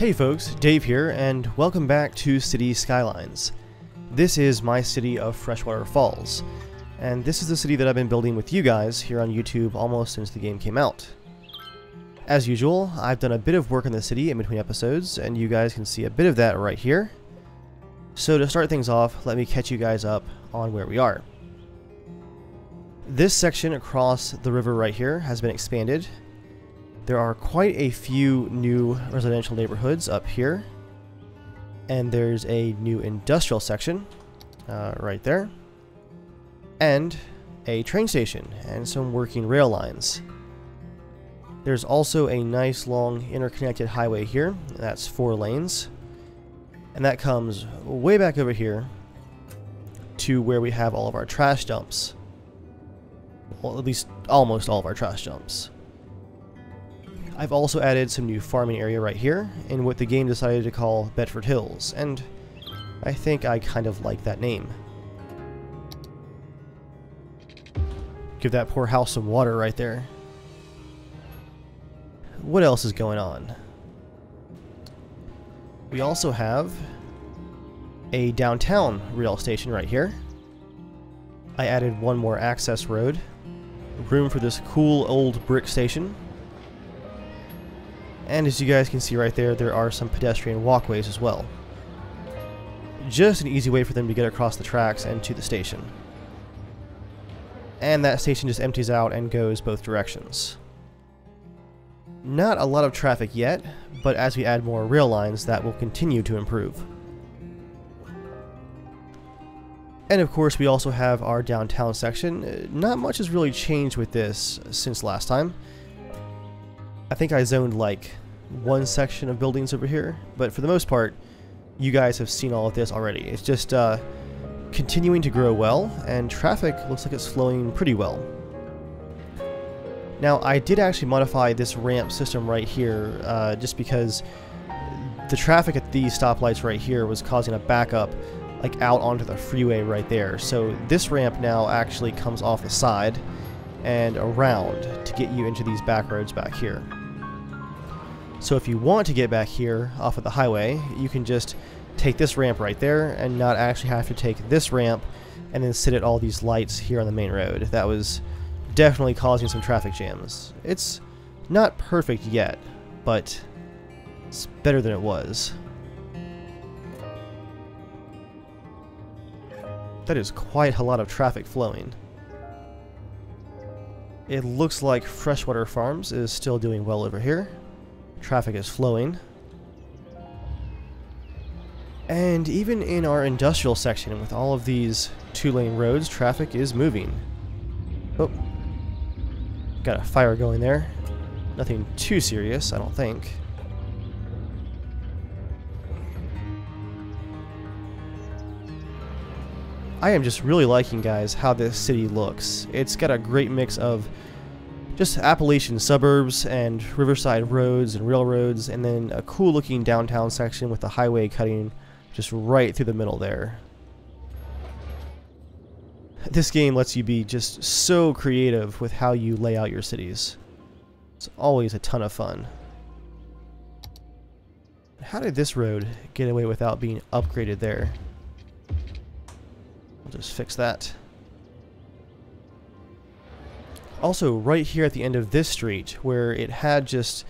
Hey folks, Dave here, and welcome back to City Skylines. This is my city of Freshwater Falls, and this is the city that I've been building with you guys here on YouTube almost since the game came out. As usual, I've done a bit of work in the city in between episodes, and you guys can see a bit of that right here. So to start things off, let me catch you guys up on where we are. This section across the river right here has been expanded. There are quite a few new residential neighborhoods up here, and there's a new industrial section right there, and a train station and some working rail lines. There's also a nice long interconnected highway here. That's 4 lanes, and that comes way back over here to where we have all of our trash dumps. Well, at least almost all of our trash dumps. I've also added some new farming area right here in what the game decided to call Bedford Hills, and I think I kind of like that name. Give that poor house some water right there. What else is going on? We also have a downtown rail station right here. I added one more access road, room for this cool old brick station. And as you guys can see right there, there are some pedestrian walkways as well. Just an easy way for them to get across the tracks and to the station. And that station just empties out and goes both directions. Not a lot of traffic yet, but as we add more rail lines, that will continue to improve. And of course, we also have our downtown section. Not much has really changed with this since last time. I think I zoned like one section of buildings over here, but for the most part, you guys have seen all of this already. It's just continuing to grow well, and traffic looks like it's flowing pretty well. Now, I did actually modify this ramp system right here, just because the traffic at these stoplights right here was causing a backup like out onto the freeway right there. So this ramp now actually comes off the side and around to get you into these back roads back here. So if you want to get back here off of the highway, you can just take this ramp right there and not actually have to take this ramp and then sit at all these lights here on the main road. That was definitely causing some traffic jams. It's not perfect yet, but it's better than it was. That is quite a lot of traffic flowing. It looks like Freshwater Farms is still doing well over here. Traffic is flowing. And even in our industrial section, with all of these 2-lane roads, traffic is moving. Oh, got a fire going there. Nothing too serious, I don't think. I am just really liking, guys, how this city looks. It's got a great mix of just Appalachian suburbs and riverside roads and railroads, and then a cool looking downtown section with the highway cutting just right through the middle there. This game lets you be just so creative with how you lay out your cities. It's always a ton of fun. How did this road get away without being upgraded there? We'll just fix that. Also, right here at the end of this street, where it had just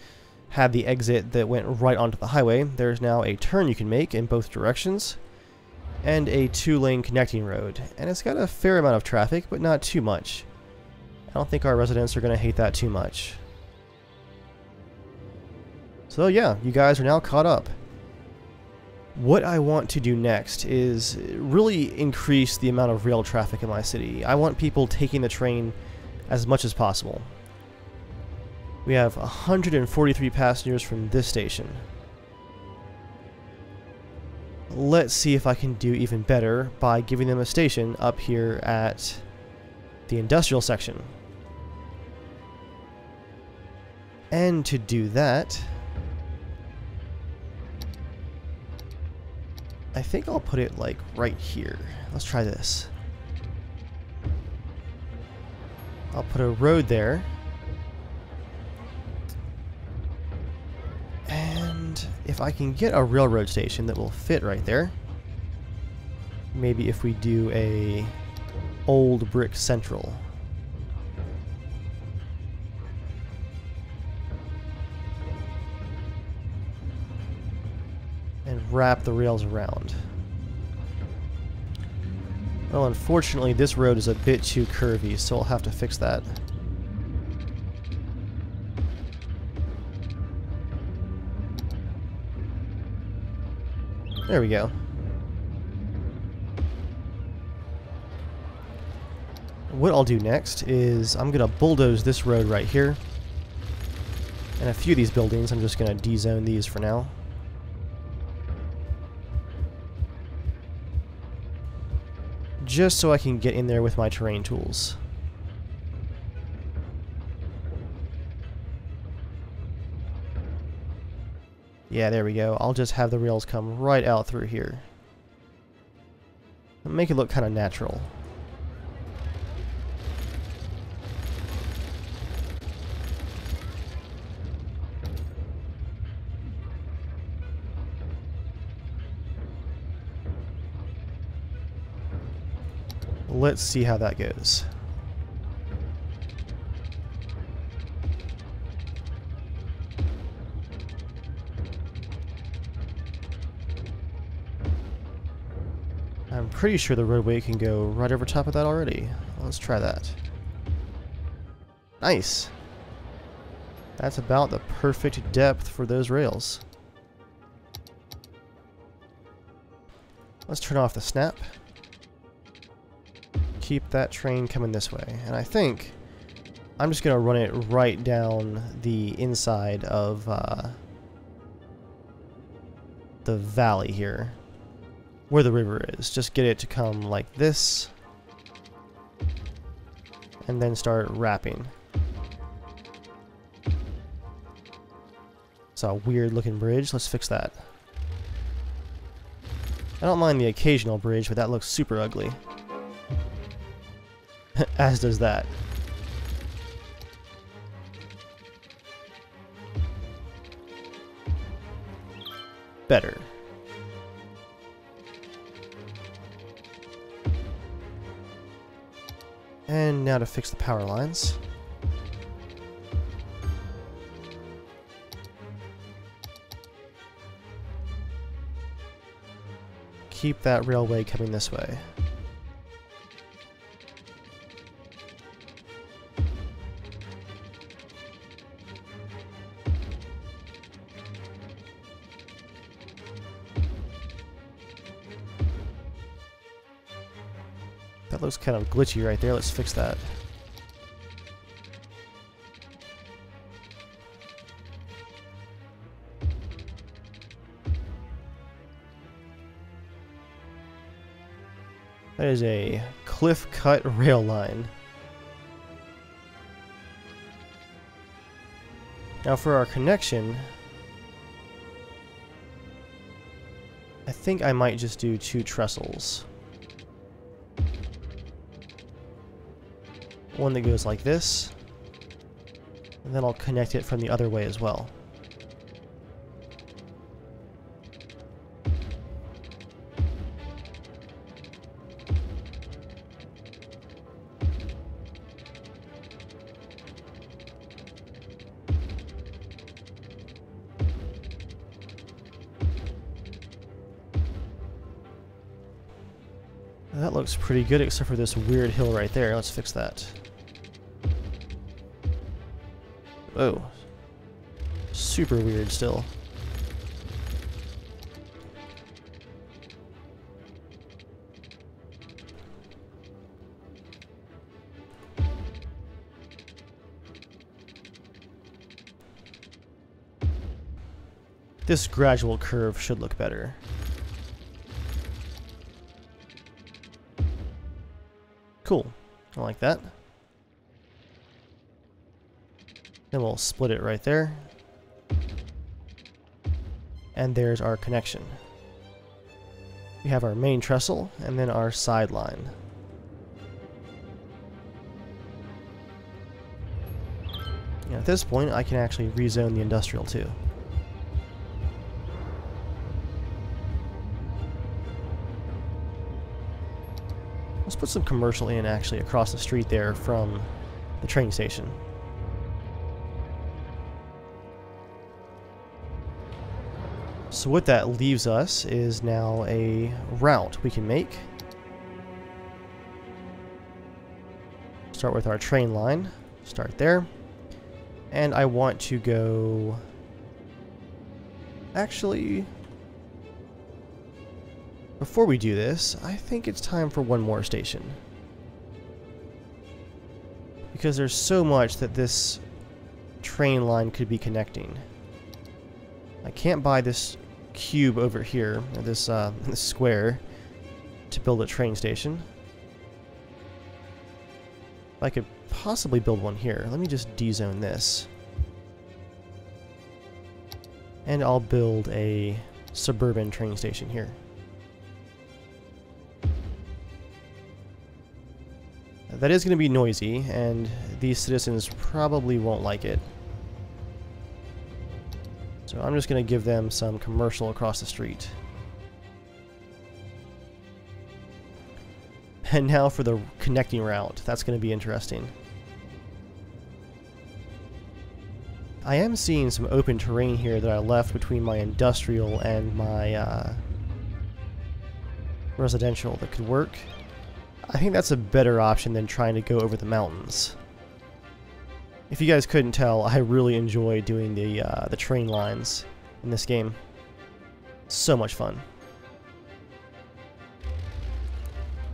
had the exit that went right onto the highway, there's now a turn you can make in both directions, and a 2-lane connecting road. And it's got a fair amount of traffic, but not too much. I don't think our residents are going to hate that too much. So yeah, you guys are now caught up. What I want to do next is really increase the amount of rail traffic in my city. I want people taking the train as much as possible. We have 143 passengers from this station. Let's see if I can do even better by giving them a station up here at the industrial section. And to do that, I think I'll put it like right here. Let's try this. I'll put a road there. And And if I can get a railroad station that will fit right there, maybe if we do a old brick central. And wrap the rails around. Well, unfortunately, this road is a bit too curvy, so I'll have to fix that. There we go. What I'll do next is I'm going to bulldoze this road right here. And a few of these buildings, I'm just going to de-zone these for now. Just so I can get in there with my terrain tools. Yeah, there we go. I'll just have the rails come right out through here. Make it look kind of natural. Let's see how that goes. I'm pretty sure the roadway can go right over top of that already. Let's try that. Nice! That's about the perfect depth for those rails. Let's turn off the snap. Keep that train coming this way. And I think I'm just going to run it right down the inside of the valley here, where the river is. Just get it to come like this, and then start wrapping. It's a weird looking bridge. Let's fix that. I don't mind the occasional bridge, but that looks super ugly. As does that. Better. And now to fix the power lines. Keep that railway coming this way. That looks kind of glitchy right there. Let's fix that. That is a cliff-cut rail line. Now for our connection, I think I might just do 2 trestles. One that goes like this, and then I'll connect it from the other way as well. That looks pretty good, except for this weird hill right there. Let's fix that. Oh, super weird still. This gradual curve should look better. Cool, I like that. Then we'll split it right there. And there's our connection. We have our main trestle, and then our sideline. At this point, I can actually rezone the industrial too. Let's put some commercial in actually across the street there from the train station. So what that leaves us is now a route we can make. Start with our train line. Start there. And I want to go... Actually, before we do this, I think it's time for one more station. Because there's so much that this train line could be connecting. I can't buy this cube over here, or this square, to build a train station. I could possibly build one here. Let me just dezone this. And I'll build a suburban train station here. That is going to be noisy, and these citizens probably won't like it. So I'm just going to give them some commercial across the street. And now for the connecting route. That's going to be interesting. I am seeing some open terrain here that I left between my industrial and my residential that could work. I think that's a better option than trying to go over the mountains. If you guys couldn't tell, I really enjoy doing the train lines in this game. So much fun.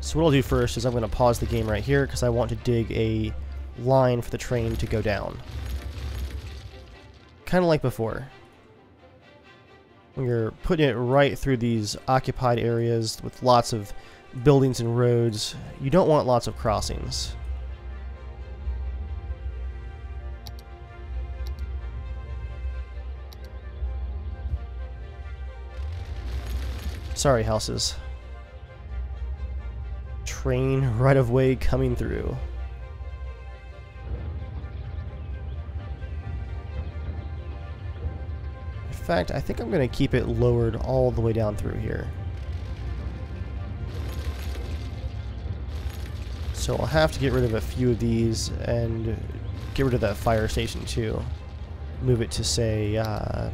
So what I'll do first is I'm going to pause the game right here because I want to dig a line for the train to go down. Kind of like before. When you're putting it right through these occupied areas with lots of buildings and roads, you don't want lots of crossings. Sorry, houses. Train right of way coming through. In fact, I think I'm going to keep it lowered all the way down through here. So I'll have to get rid of a few of these and get rid of that fire station too. Move it to, say, I'll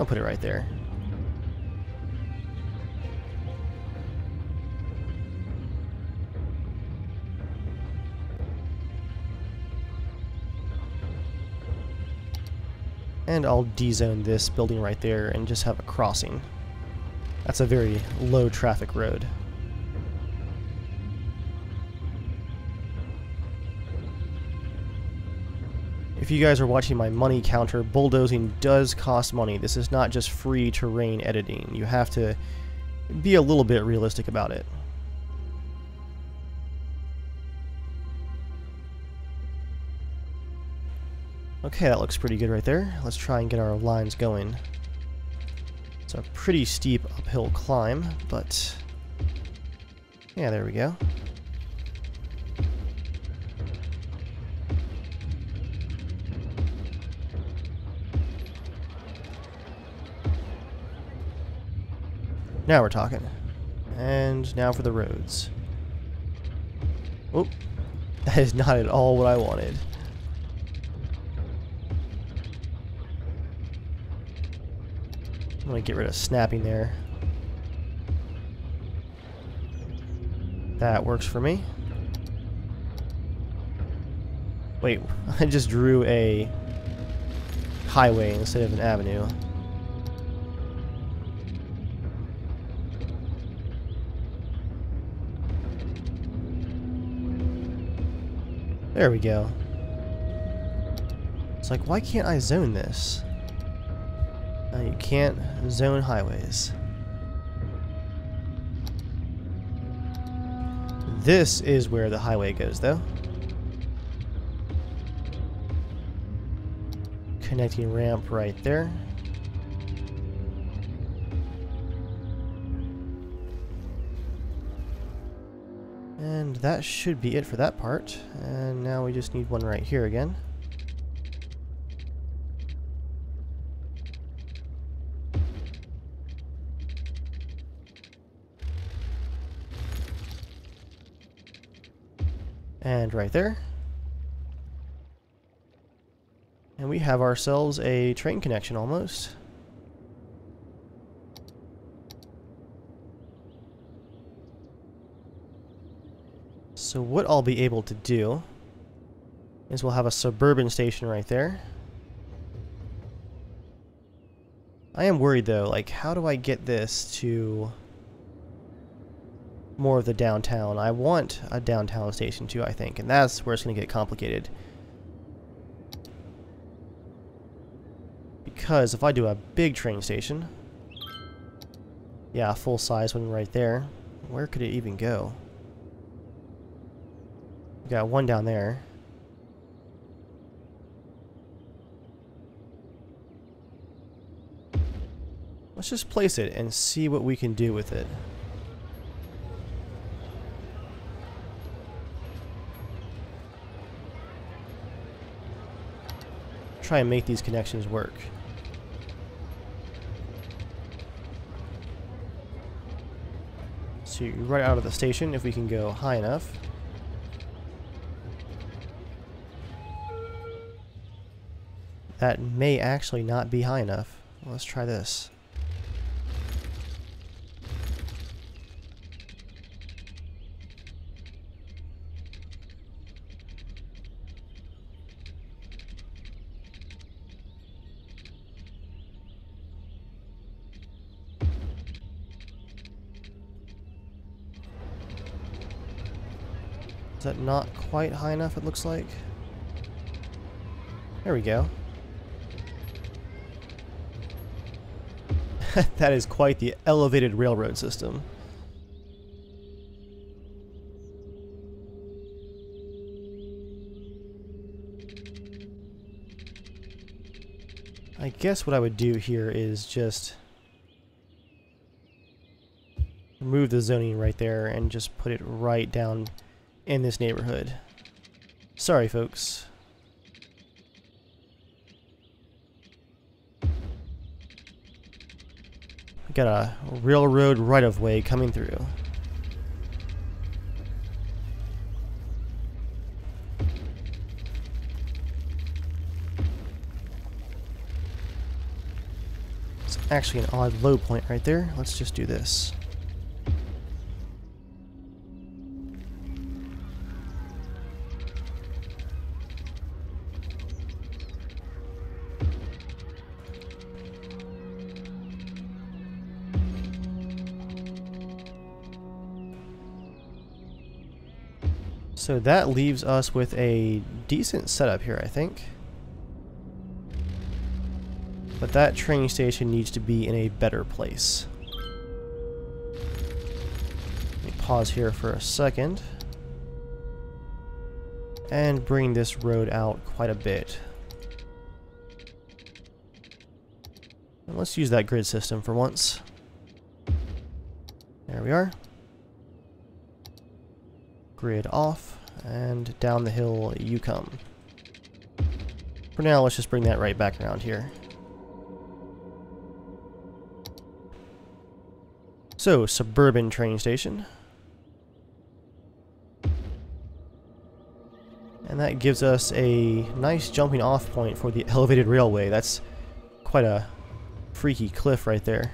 put it right there. And I'll dezone this building right there and just have a crossing. That's a very low traffic road. If you guys are watching my money counter, bulldozing does cost money. This is not just free terrain editing. You have to be a little bit realistic about it. Okay, that looks pretty good right there. Let's try and get our lines going. It's a pretty steep uphill climb, but yeah, there we go. Now we're talking. And now for the roads. Oh, that is not at all what I wanted. I'm going to get rid of snapping there. That works for me. Wait, I just drew a highway instead of an avenue. There we go. It's like, why can't I zone this? You can't zone highways. This is where the highway goes, though. Connecting ramp right there. And that should be it for that part. And now we just need one right here again. And right there. And we have ourselves a train connection almost. So what I'll be able to do is we'll have a suburban station right there. I am worried though, like how do I get this to more of the downtown? I want a downtown station too, I think, and that's where it's going to get complicated. Because if I do a big train station, yeah, a full-size one right there, where could it even go? We got one down there. Let's just place it and see what we can do with it. Try and make these connections work. So right out of the station, if we can go high enough. That may actually not be high enough. Let's try this. Is that not quite high enough, it looks like? There we go. That is quite the elevated railroad system. I guess what I would do here is just remove the zoning right there and just put it right down in this neighborhood. Sorry, folks. Got a railroad right-of-way coming through. It's actually an odd low point right there. Let's just do this. So that leaves us with a decent setup here, I think. But that train station needs to be in a better place. Let me pause here for a second. And bring this road out quite a bit. And let's use that grid system for once. There we are. Grid off, and down the hill you come. For now, let's just bring that right back around here. So, suburban train station. And that gives us a nice jumping off point for the elevated railway. That's quite a freaky cliff right there.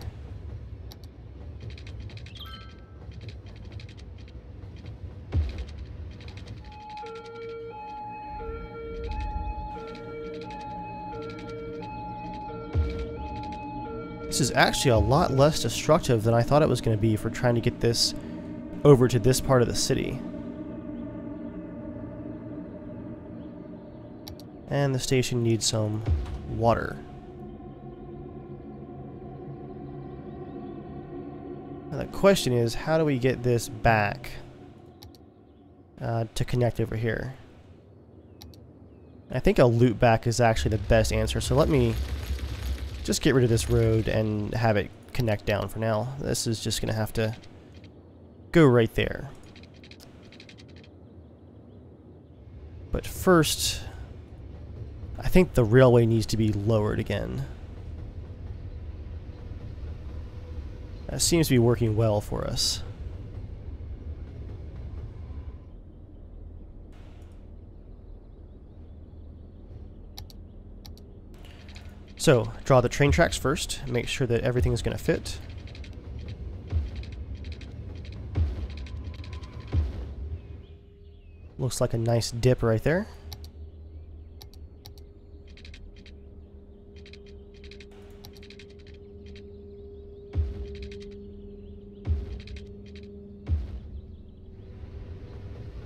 This is actually a lot less destructive than I thought it was going to be for trying to get this over to this part of the city. And the station needs some water. Now the question is, how do we get this back to connect over here? I think a loop back is actually the best answer, so let me just get rid of this road and have it connect down for now. This is just going to have to go right there. But first, I think the railway needs to be lowered again. That seems to be working well for us. So, draw the train tracks first, make sure that everything is going to fit. Looks like a nice dip right there.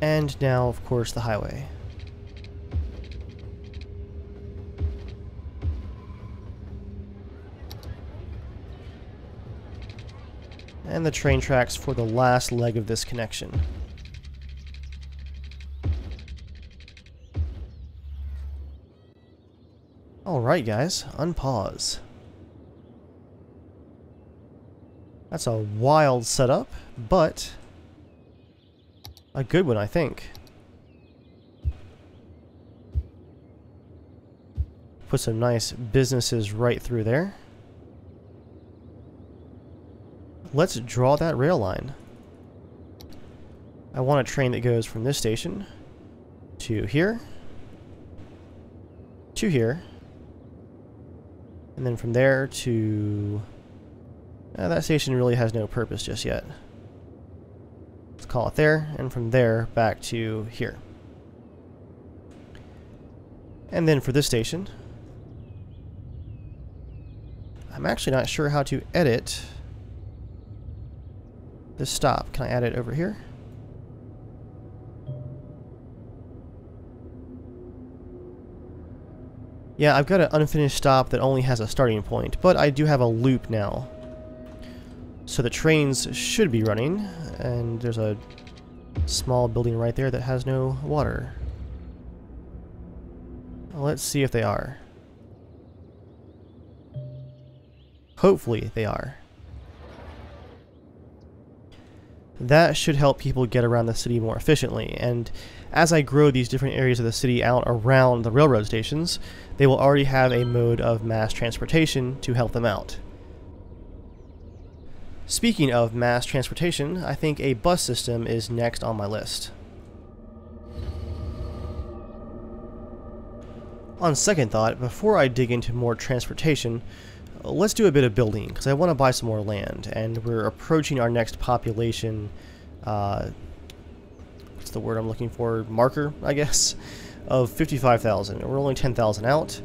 And now, of course, the highway. And the train tracks for the last leg of this connection. Alright guys, unpause. That's a wild setup, but a good one, I think. Put some nice businesses right through there. Let's draw that rail line. I want a train that goes from this station to here, to here, and then from there to... that station really has no purpose just yet. Let's call it there, and from there back to here. And then for this station, I'm actually not sure how to edit this stop. Can I add it over here? Yeah, I've got an unfinished stop that only has a starting point, but I do have a loop now. So the trains should be running, and there's a small building right there that has no water. Let's see if they are. Hopefully they are. That should help people get around the city more efficiently, and as I grow these different areas of the city out around the railroad stations, they will already have a mode of mass transportation to help them out. Speaking of mass transportation, I think a bus system is next on my list. On second thought, before I dig into more transportation, let's do a bit of building, because I want to buy some more land, and we're approaching our next population, what's the word I'm looking for, marker, I guess, of 55,000. We're only 10,000 out,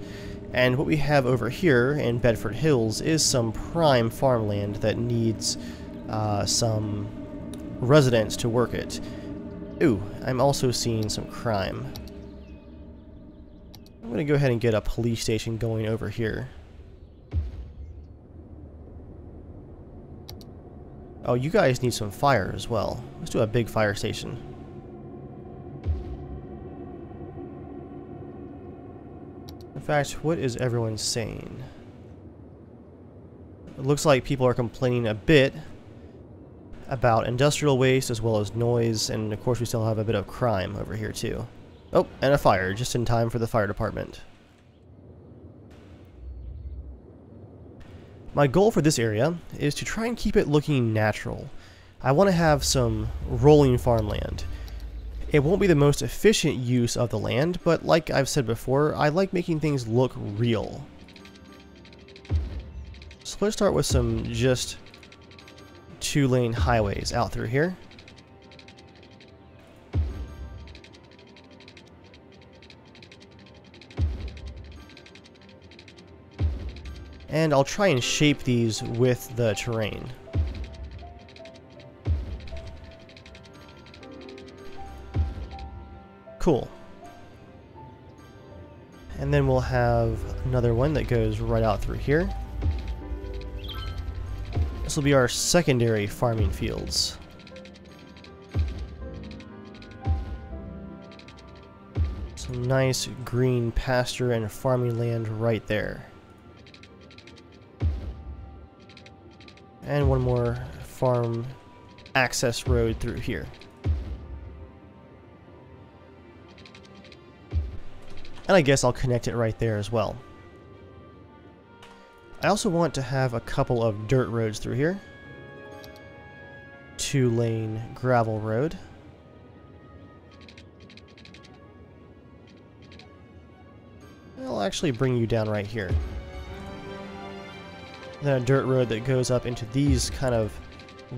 and what we have over here in Bedford Hills is some prime farmland that needs some residents to work it. Ooh, I'm also seeing some crime. I'm going to go ahead and get a police station going over here. Oh, you guys need some fire as well. Let's do a big fire station. In fact, what is everyone saying? It looks like people are complaining a bit about industrial waste as well as noise, and of course we still have a bit of crime over here too. Oh, and a fire, just in time for the fire department. My goal for this area is to try and keep it looking natural. I want to have some rolling farmland. It won't be the most efficient use of the land, but like I've said before, I like making things look real. So let's start with some just 2-lane highways out through here. And I'll try and shape these with the terrain. Cool. And then we'll have another one that goes right out through here. This will be our secondary farming fields. Some nice green pasture and farming land right there. And one more farm access road through here. And I guess I'll connect it right there as well. I also want to have a couple of dirt roads through here. 2-lane gravel road. I'll actually bring you down right here. then a dirt road that goes up into these kind of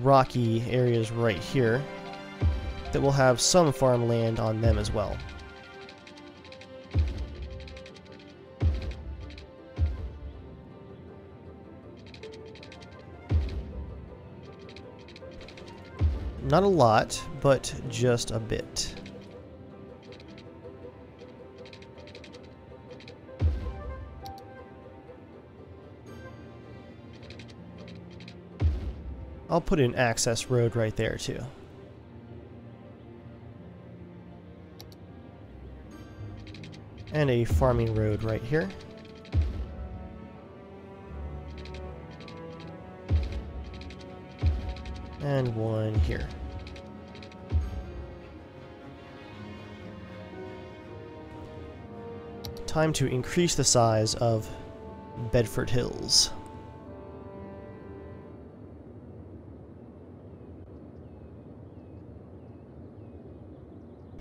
rocky areas right here that will have some farmland on them as well. Not a lot, but just a bit. I'll put an access road right there too. And a farming road right here. And one here. Time to increase the size of Bedford Hills.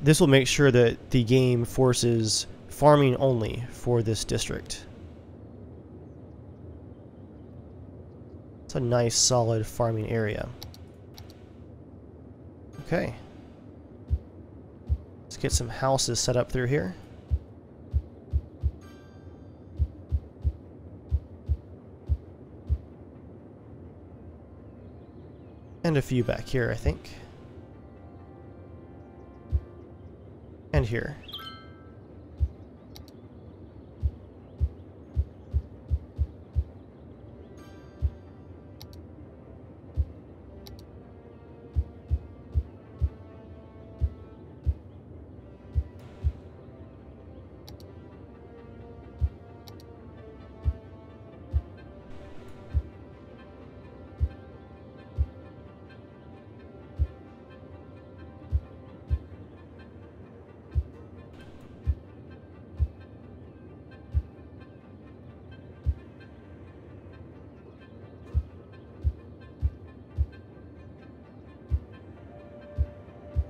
This will make sure that the game forces farming only for this district. It's a nice, solid farming area. Okay. Let's get some houses set up through here. And a few back here, I think. And here.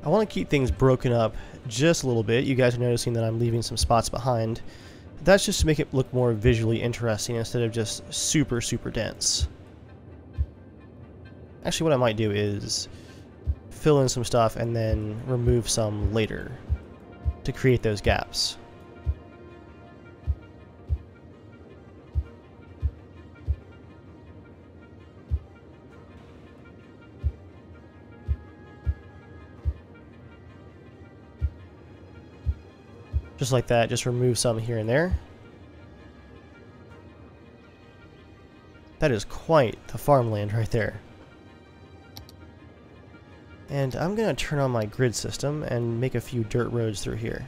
I want to keep things broken up just a little bit. You guys are noticing that I'm leaving some spots behind. That's just to make it look more visually interesting instead of just super, super dense. Actually, what I might do is fill in some stuff and then remove some later to create those gaps. Just like that, just remove some here and there. That is quite the farmland right there. And I'm going to turn on my grid system and make a few dirt roads through here.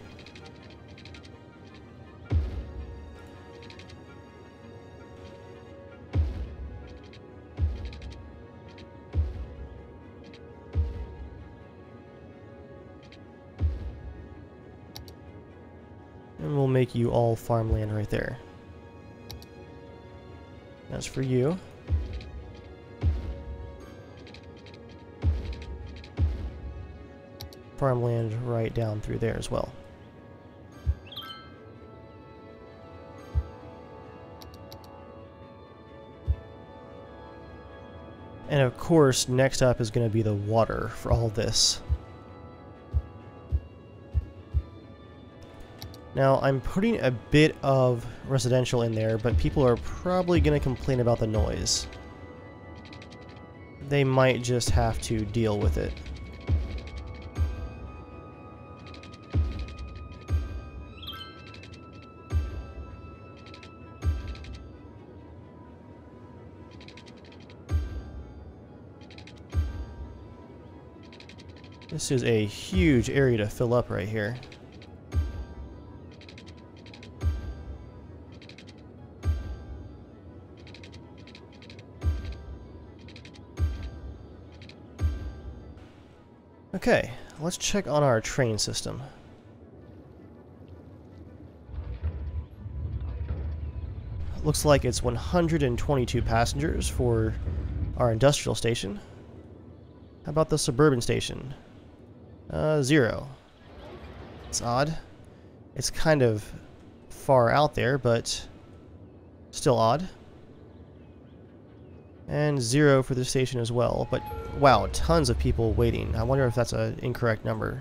And we'll make you all farmland right there. That's for you. Farmland right down through there as well. And of course, next up is going to be the water for all this. Now, I'm putting a bit of residential in there, but people are probably going to complain about the noise. They might just have to deal with it. This is a huge area to fill up right here. Okay, let's check on our train system. Looks like it's 122 passengers for our industrial station. How about the suburban station? 0. It's odd. It's kind of far out there, but still odd. And 0 for the station as well. But wow, tons of people waiting. I wonder if that's an incorrect number.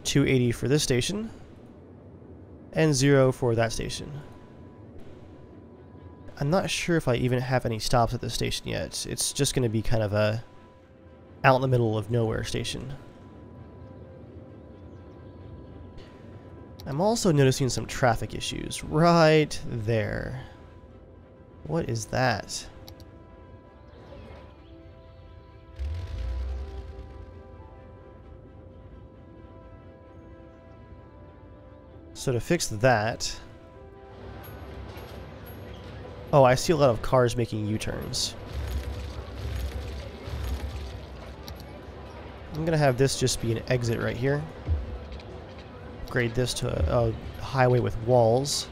280 for this station. And 0 for that station. I'm not sure if I even have any stops at this station yet. It's just going to be kind of a out in the middle of nowhere station. I'm also noticing some traffic issues right there. What is that? So to fix that... Oh, I see a lot of cars making U-turns. I'm gonna have this just be an exit right here. Upgrade this to a highway with walls.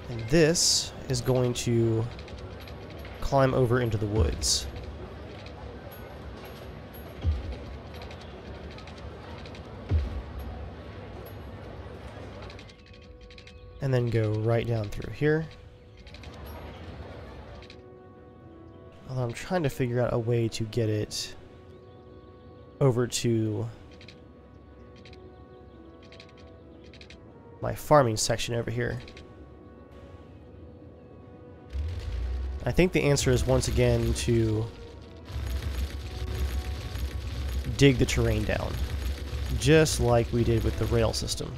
And this is going to climb over into the woods. And then go right down through here. Although I'm trying to figure out a way to get it over to my farming section over here. I think the answer is once again to dig the terrain down, just like we did with the rail system.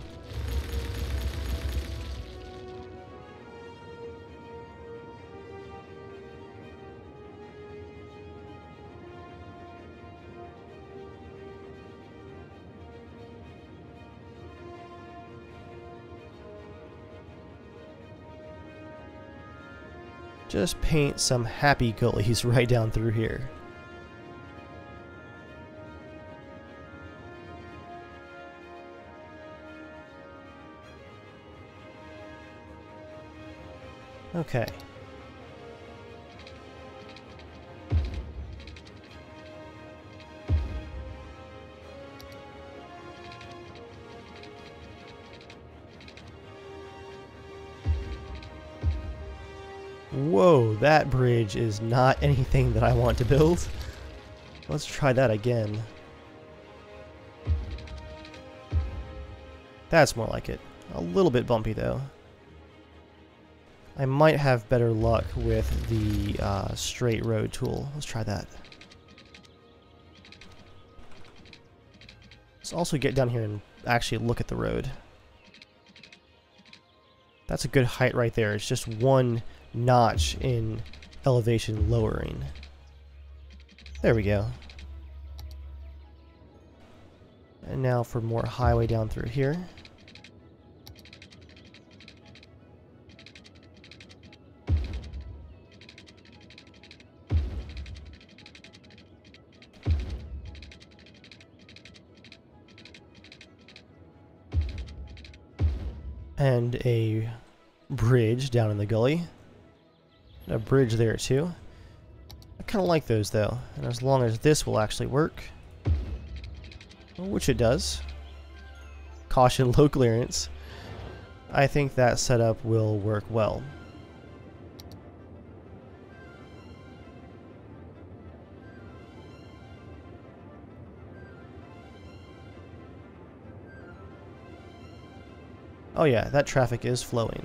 Just paint some happy gullies right down through here. Okay. Whoa, that bridge is not anything that I want to build. Let's try that again. That's more like it. A little bit bumpy though. I might have better luck with the straight road tool. Let's try that. Let's also get down here and actually look at the road. That's a good height right there. It's just one notch in elevation lowering. There we go. And now for more highway down through here. And a bridge down in the gully. A bridge there too. I kind of like those though, and as long as this will actually work, which it does. Caution, low clearance. I think that setup will work well. Oh yeah, that traffic is flowing.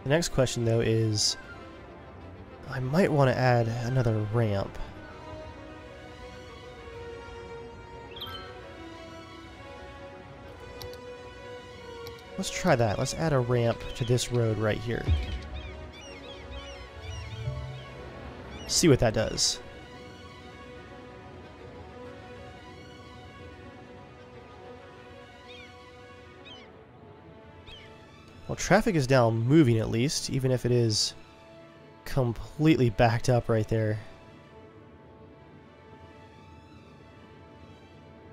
The next question though is, I might want to add another ramp. Let's try that. Let's add a ramp to this road right here. See what that does. Well, traffic is now moving at least, even if it is completely backed up right there.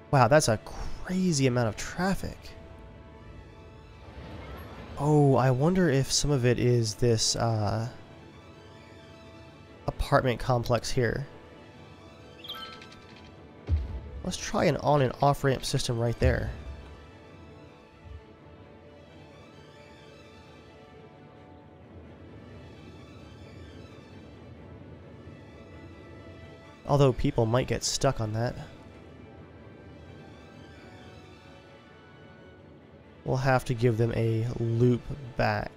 Wow, that's a crazy amount of traffic. Oh, I wonder if some of it is this apartment complex here. Let's try an on and off ramp system right there. Although people might get stuck on that. We'll have to give them a loop back.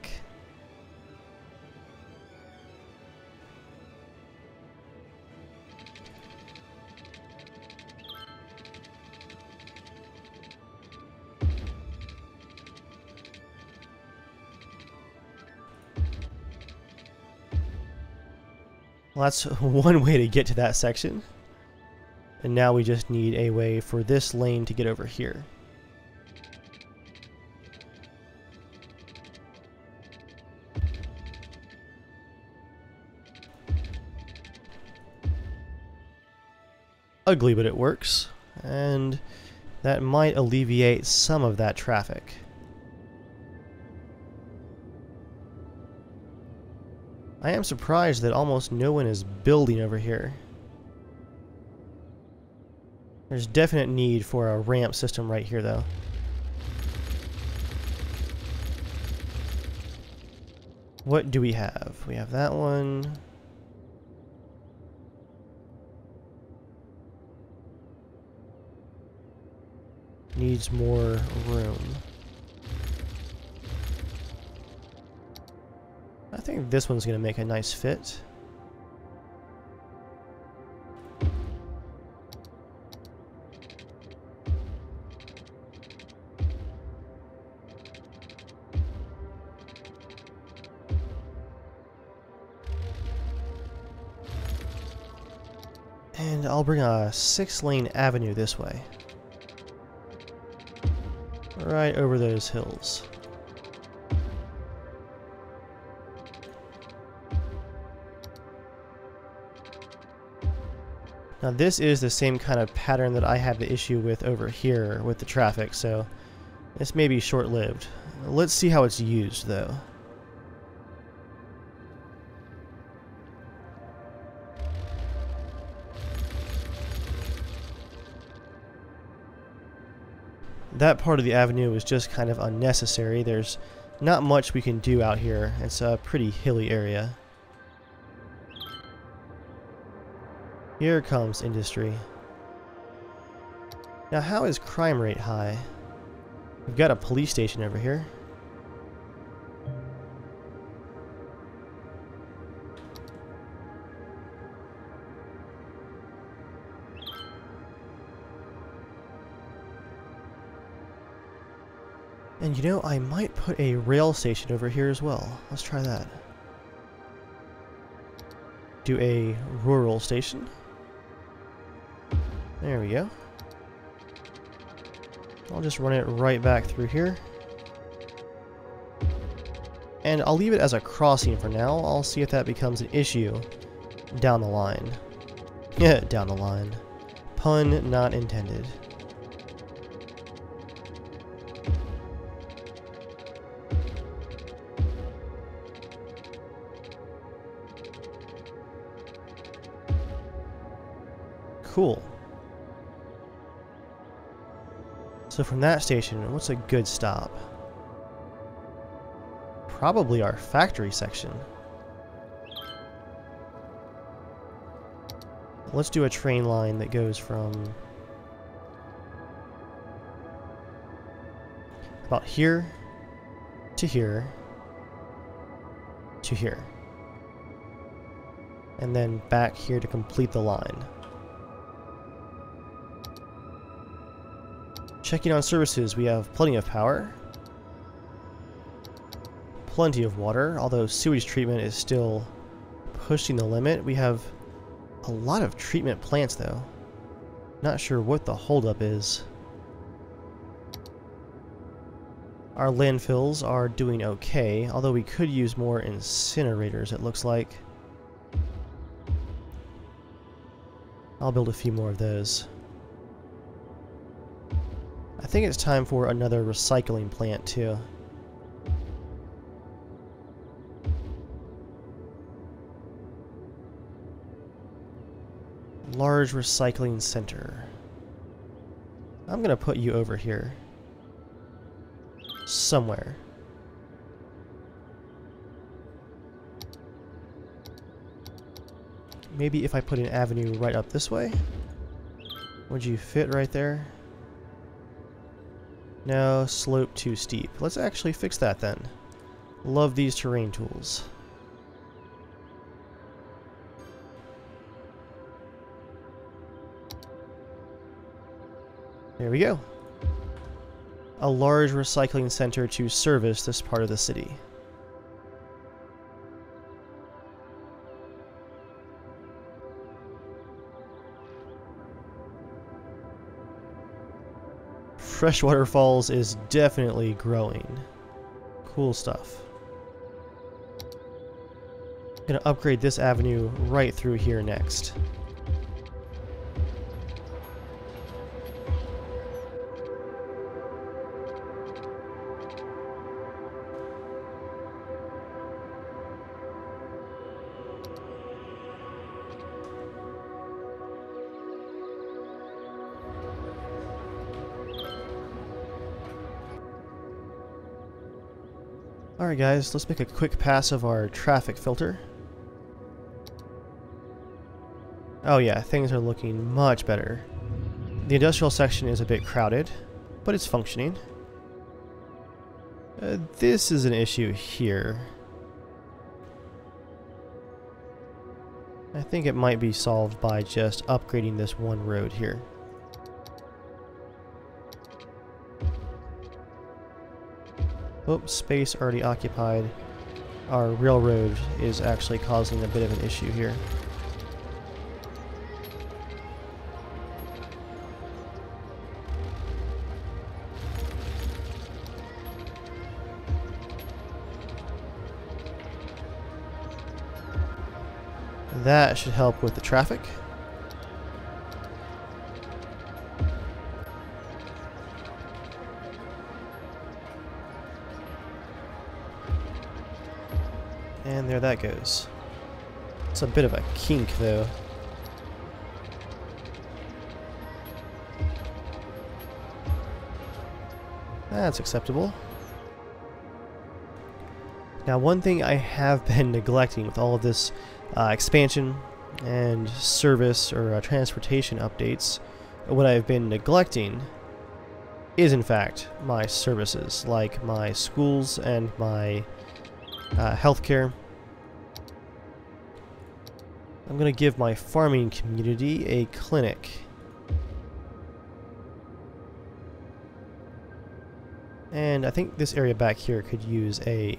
Well, that's one way to get to that section. And now we just need a way for this lane to get over here. Ugly, but it works. And that might alleviate some of that traffic. I am surprised that almost no one is building over here. There's definite need for a ramp system right here, though. What do we have? We have that one. Needs more room. I think this one's going to make a nice fit. And I'll bring a 6-lane avenue this way. Right over those hills. Now this is the same kind of pattern that I have the issue with over here with the traffic, so this may be short-lived. Let's see how it's used, though. That part of the avenue is just kind of unnecessary. There's not much we can do out here. It's a pretty hilly area. Here comes industry. Now, how is crime rate high? We've got a police station over here. And you know, I might put a rail station over here as well. Let's try that. Do a rural station. There we go. I'll just run it right back through here. And I'll leave it as a crossing for now. I'll see if that becomes an issue down the line. Yeah, down the line. Pun not intended. Cool. So from that station, what's a good stop? Probably our factory section. Let's do a train line that goes from about here to here to here. And then back here to complete the line. Checking on services, we have plenty of power, plenty of water, although sewage treatment is still pushing the limit. We have a lot of treatment plants though. Not sure what the holdup is. Our landfills are doing okay, although we could use more incinerators, it looks like. I'll build a few more of those. I think it's time for another recycling plant, too. Large recycling center. I'm gonna put you over here. Somewhere. Maybe if I put an avenue right up this way? Would you fit right there? No, slope too steep. Let's actually fix that then. Love these terrain tools. There we go. A large recycling center to service this part of the city. Freshwater Falls is definitely growing. Cool stuff. I'm gonna upgrade this avenue right through here next. Alright guys, let's make a quick pass of our traffic filter. Oh yeah, things are looking much better. The industrial section is a bit crowded, but it's functioning. This is an issue here. I think it might be solved by just upgrading this one road here. Oops, space already occupied. Our railroad is actually causing a bit of an issue here. That should help with the traffic. And there that goes. It's a bit of a kink, though. That's acceptable. Now, one thing I have been neglecting with all of this expansion and service or transportation updates, what I've been neglecting is, in fact, my services, like my schools and my healthcare. I'm going to give my farming community a clinic. And I think this area back here could use a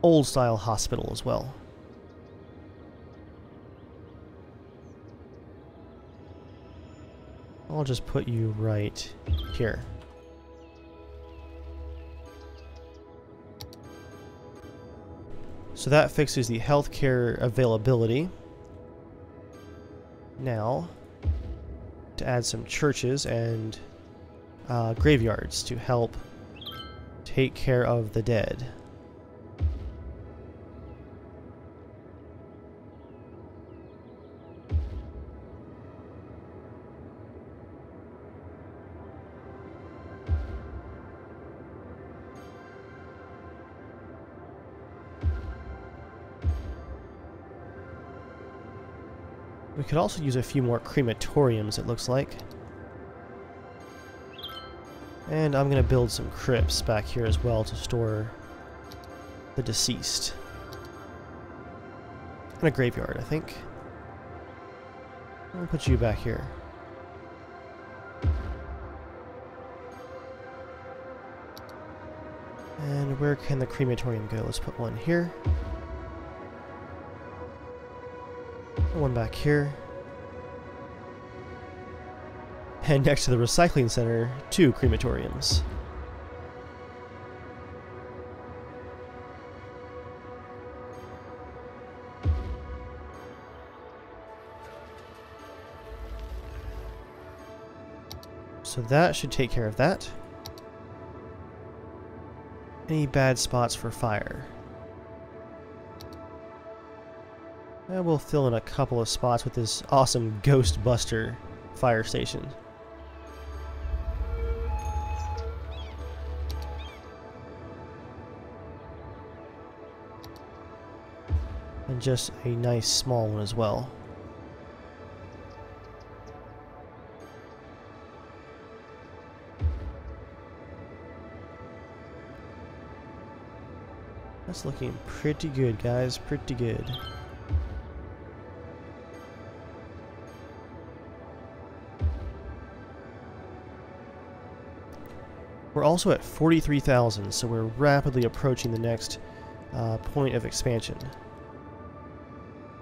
old-style hospital as well. I'll just put you right here. So that fixes the healthcare availability. Now, to add some churches and graveyards to help take care of the dead. We could also use a few more crematoriums, it looks like. And I'm going to build some crypts back here as well to store the deceased. And a graveyard, I think. I'll put you back here. And where can the crematorium go? Let's put one here. One back here. And next to the recycling center, 2 crematoriums. So that should take care of that. Any bad spots for fire? And we'll fill in a couple of spots with this awesome Ghost Buster fire station. just a nice small one as well. That's looking pretty good, guys. Pretty good. We're also at 43,000, so we're rapidly approaching the next point of expansion.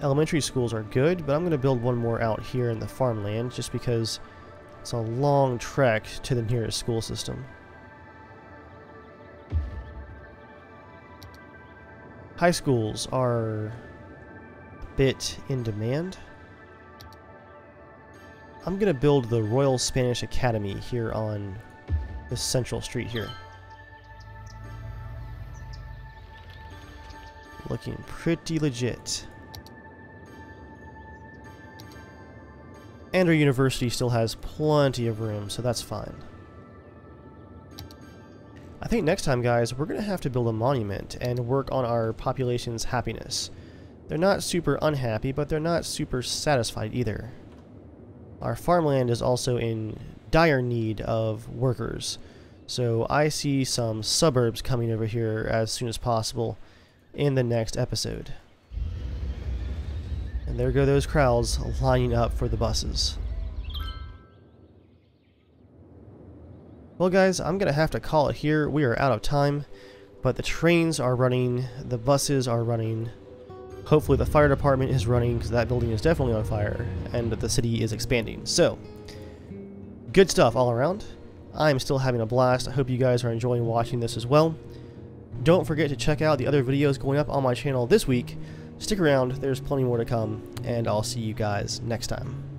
Elementary schools are good, but I'm going to build one more out here in the farmland just because it's a long trek to the nearest school system. High schools are a bit in demand. I'm going to build the Royal Spanish Academy here on this central street here. Looking pretty legit. And our university still has plenty of room, so that's fine. I think next time, guys, we're going to have to build a monument and work on our population's happiness. They're not super unhappy, but they're not super satisfied either. Our farmland is also in dire need of workers, so I see some suburbs coming over here as soon as possible in the next episode. And there go those crowds lining up for the buses. Well, guys, I'm going to have to call it here. We are out of time, but the trains are running, the buses are running. Hopefully the fire department is running, because that building is definitely on fire, and the city is expanding. So, good stuff all around. I'm still having a blast. I hope you guys are enjoying watching this as well. Don't forget to check out the other videos going up on my channel this week. Stick around, there's plenty more to come, and I'll see you guys next time.